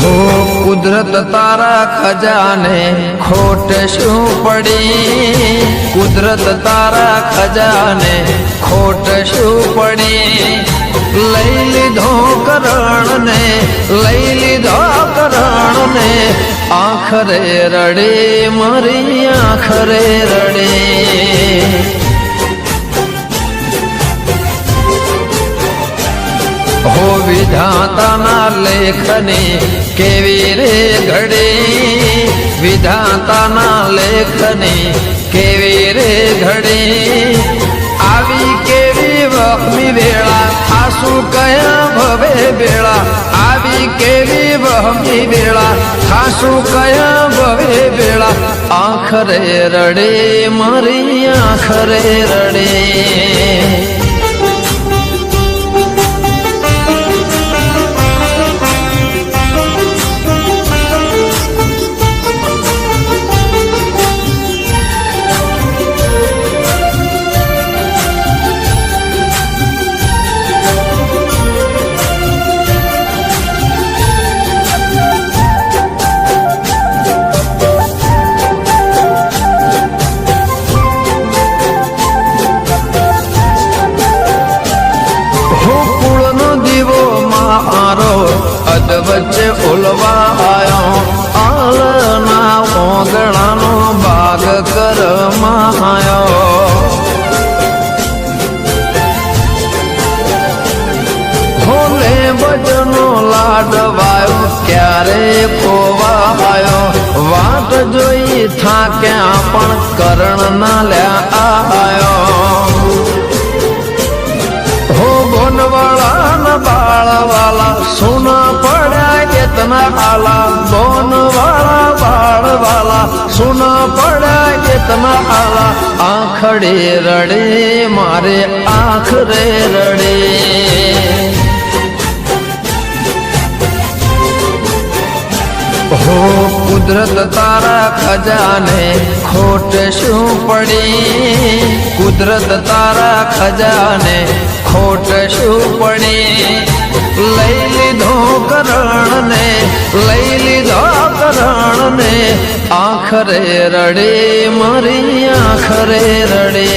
हो कुदरत तारा खजाने खोट शू पड़ी, कुदरत तारा खजाने खोट शू पड़ी। लई लीधो करण ने, लई लीधो करण ने, आखरे रड़े मारी आखरे रड़े। हो विधाता ना लेखने केवी रे घड़े, विधाता ना लेखने केवी रे घड़े। आवी केवी वहमी वेळा आसू कया भवे बेळा, आवी केवी वहमी वेळा आसू कया भवे बेळा। आखरे रड़े मारी आखरे रड़े। अद वच्चे उलवा आयो आलना ओगणानो बाग कर मायो। होले बजनो लाडवायो क्यारे खोवायो। वाट जोई थाक्या पण करण ना ल्या आयो। हो बोनवाला न बाळवाला सुना पड़ा कितना आला, बोनवाला बाळवाला सुना पड़ा कितना आला। आखड़े रड़े मारे आखरे रड़े। हो कुदरत तारा खजाने खोट शू पड़ी, कुदरत तारा खजाने खोट शू पड़ी। लई लीधो करण ने, लई लीधो करण ने, आखरे रड़े मारी आखरे रड़े।